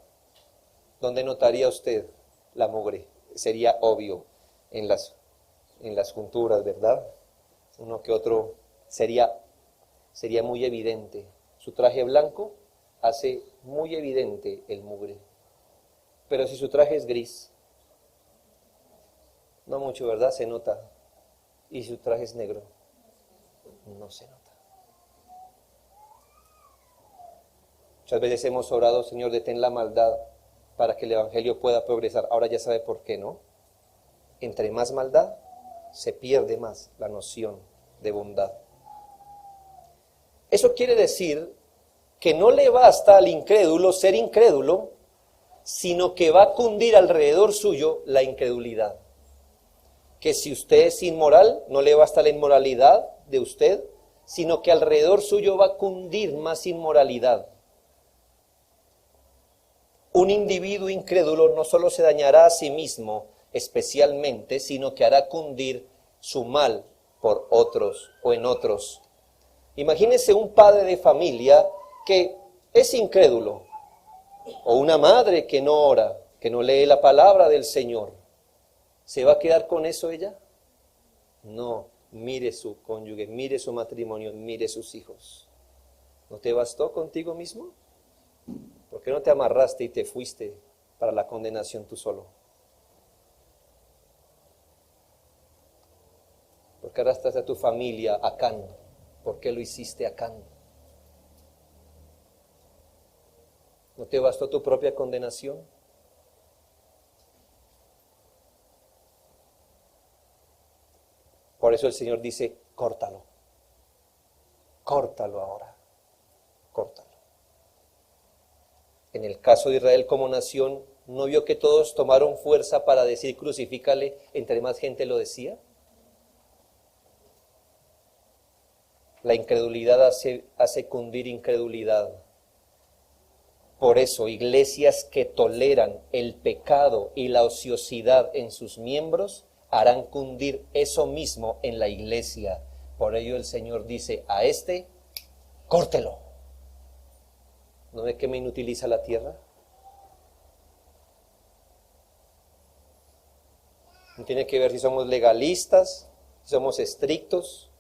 ¿Dónde notaría usted la mugre? Sería obvio en las junturas, ¿verdad? Uno que otro sería muy evidente. Su traje blanco hace muy evidente el mugre. Pero si su traje es gris, no mucho, ¿verdad? Se nota. Y si su traje es negro, no se nota. Muchas veces hemos orado, Señor, detén la maldad para que el Evangelio pueda progresar. Ahora ya sabe por qué, ¿no? Entre más maldad, se pierde más la noción de bondad. Eso quiere decir que no le basta al incrédulo ser incrédulo, sino que va a cundir alrededor suyo la incredulidad. Que si usted es inmoral, no le basta la inmoralidad de usted, sino que alrededor suyo va a cundir más inmoralidad. Un individuo incrédulo no solo se dañará a sí mismo especialmente, sino que hará cundir su mal por otros o en otros. Imagínese un padre de familia que es incrédulo, o una madre que no ora, que no lee la palabra del Señor. ¿Se va a quedar con eso ella? No, mire su cónyuge, mire su matrimonio, mire sus hijos. ¿No te bastó contigo mismo? ¿Por qué no te amarraste y te fuiste para la condenación tú solo? ¿Por qué arrastraste a tu familia a Acán? ¿Por qué lo hiciste Acán? ¿No te bastó tu propia condenación? Por eso el Señor dice, córtalo. Córtalo ahora. Córtalo. En el caso de Israel como nación, ¿no vio que todos tomaron fuerza para decir crucifícale, entre más gente lo decía? La incredulidad hace cundir incredulidad. Por eso, iglesias que toleran el pecado y la ociosidad en sus miembros harán cundir eso mismo en la iglesia. Por ello el Señor dice, a este, córtelo. ¿No ve que me inutiliza la tierra? No tiene que ver si somos legalistas, si somos estrictos.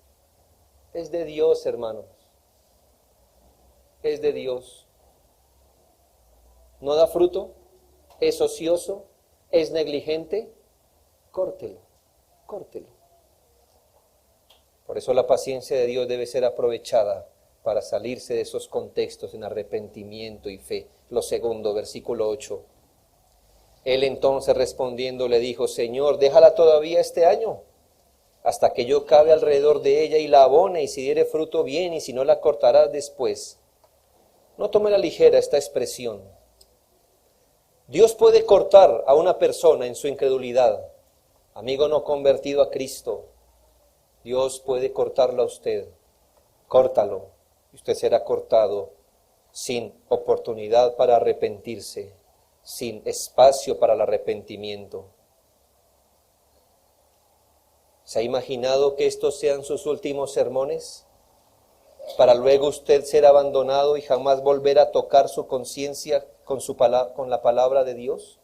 Es de Dios, hermanos. Es de Dios. ¿No da fruto? ¿Es ocioso? ¿Es negligente? Córtelo, córtelo. Por eso la paciencia de Dios debe ser aprovechada para salirse de esos contextos en arrepentimiento y fe. Lo segundo, versículo 8. Él entonces respondiendo le dijo, Señor, déjala todavía este año, hasta que yo cabe alrededor de ella y la abone, y si diere fruto bien, y si no la cortarás después. No tome a la ligera esta expresión. Dios puede cortar a una persona en su incredulidad. Amigo no convertido a Cristo, Dios puede cortarlo a usted. Córtalo, y usted será cortado sin oportunidad para arrepentirse, sin espacio para el arrepentimiento. ¿Se ha imaginado que estos sean sus últimos sermones? Para luego usted ser abandonado y jamás volver a tocar su conciencia con la palabra de Dios.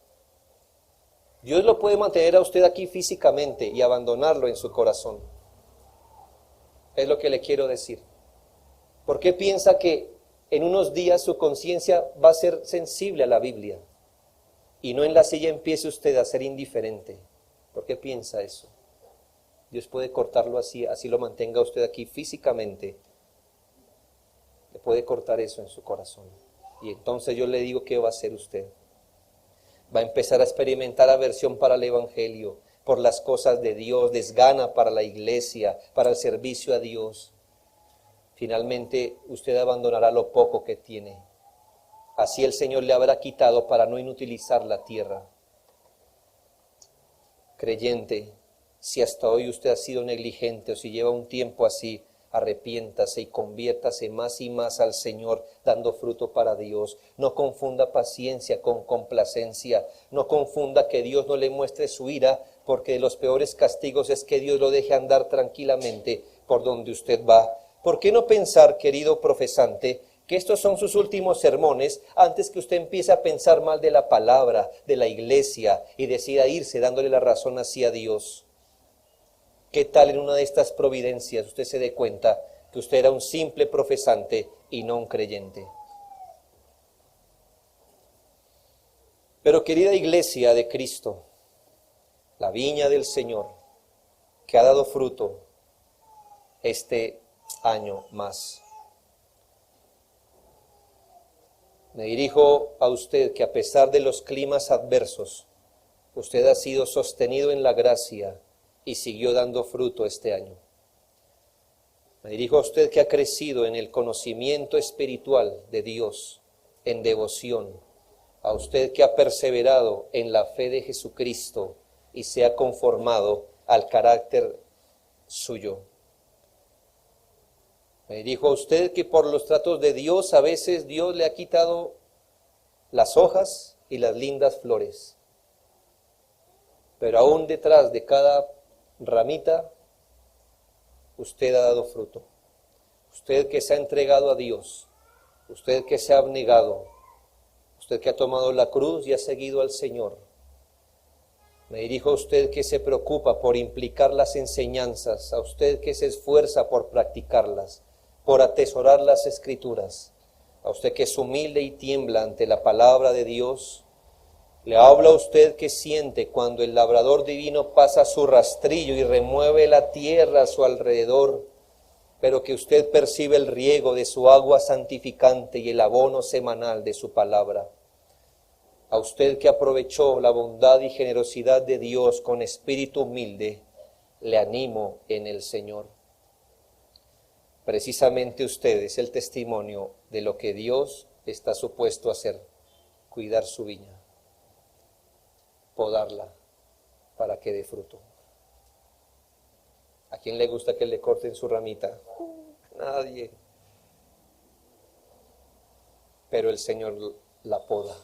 Dios lo puede mantener a usted aquí físicamente y abandonarlo en su corazón. Es lo que le quiero decir. ¿Por qué piensa que en unos días su conciencia va a ser sensible a la Biblia? Y no en la silla empiece usted a ser indiferente. ¿Por qué piensa eso? Dios puede cortarlo así lo mantenga usted aquí físicamente. Le puede cortar eso en su corazón. Y entonces yo le digo, ¿qué va a hacer usted? Va a empezar a experimentar aversión para el Evangelio, por las cosas de Dios, desgana para la iglesia, para el servicio a Dios. finalmente usted abandonará lo poco que tiene. Así el Señor le habrá quitado para no inutilizar la tierra. Creyente, si hasta hoy usted ha sido negligente o si lleva un tiempo así, arrepiéntase y conviértase más y más al Señor, dando fruto para Dios. No confunda paciencia con complacencia. No confunda que Dios no le muestre su ira, porque de los peores castigos es que Dios lo deje andar tranquilamente por donde usted va. ¿Por qué no pensar, querido profesante, que estos son sus últimos sermones antes que usted empiece a pensar mal de la palabra, de la iglesia y decida irse dándole la razón así a Dios? ¿Qué tal en una de estas providencias usted se dé cuenta que usted era un simple profesante y no un creyente? Pero querida iglesia de Cristo, la viña del Señor, que ha dado fruto este año más. Me dirijo a usted que a pesar de los climas adversos, usted ha sido sostenido en la gracia y siguió dando fruto este año. Me dirijo a usted que ha crecido en el conocimiento espiritual de Dios, en devoción. A usted que ha perseverado en la fe de Jesucristo y se ha conformado al carácter suyo. Me dirijo a usted que por los tratos de Dios, a veces Dios le ha quitado las hojas y las lindas flores. Pero aún detrás de cada ramita, usted ha dado fruto. Usted que se ha entregado a Dios, usted que se ha abnegado, usted que ha tomado la cruz y ha seguido al Señor. Me dirijo a usted que se preocupa por implicar las enseñanzas, a usted que se esfuerza por practicarlas, por atesorar las Escrituras, a usted que es humilde y tiembla ante la palabra de Dios. Le habla a usted que siente cuando el labrador divino pasa su rastrillo y remueve la tierra a su alrededor, pero que usted percibe el riego de su agua santificante y el abono semanal de su palabra. A usted que aprovechó la bondad y generosidad de Dios con espíritu humilde, le animo en el Señor. Precisamente usted es el testimonio de lo que Dios está supuesto a hacer, cuidar su viña, podarla para que dé fruto. ¿A quién le gusta que le corten su ramita? Nadie. Pero el Señor la poda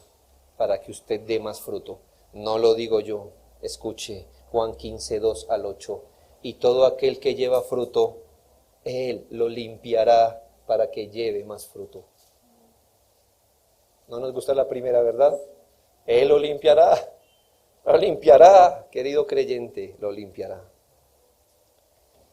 para que usted dé más fruto. No lo digo yo, escuche Juan 15, 2 al 8. Y todo aquel que lleva fruto, Él lo limpiará para que lleve más fruto. No nos gusta la primera, ¿verdad? Él lo limpiará, querido creyente, lo limpiará.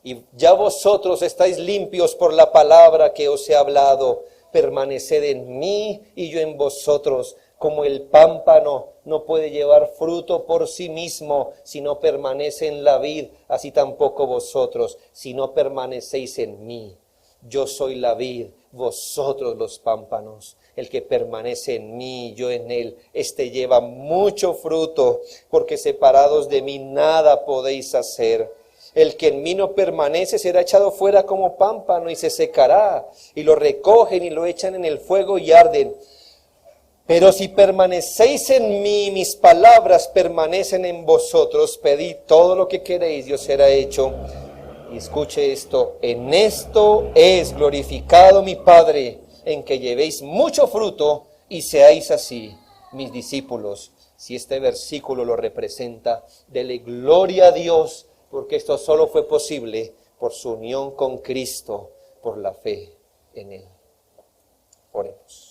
Y ya vosotros estáis limpios por la palabra que os he hablado. Permaneced en mí y yo en vosotros. Como el pámpano no puede llevar fruto por sí mismo si no permanece en la vid, así tampoco vosotros, si no permanecéis en mí. Yo soy la vid, vosotros los pámpanos. El que permanece en mí, yo en él, este lleva mucho fruto, porque separados de mí nada podéis hacer. El que en mí no permanece será echado fuera como pámpano y se secará, y lo recogen y lo echan en el fuego y arden. Pero si permanecéis en mí, mis palabras permanecen en vosotros, pedid todo lo que queréis y os será hecho. Y escuche esto, en esto es glorificado mi Padre, en que llevéis mucho fruto y seáis así mis discípulos. Si este versículo lo representa, dele gloria a Dios, porque esto solo fue posible por su unión con Cristo, por la fe en Él. Oremos.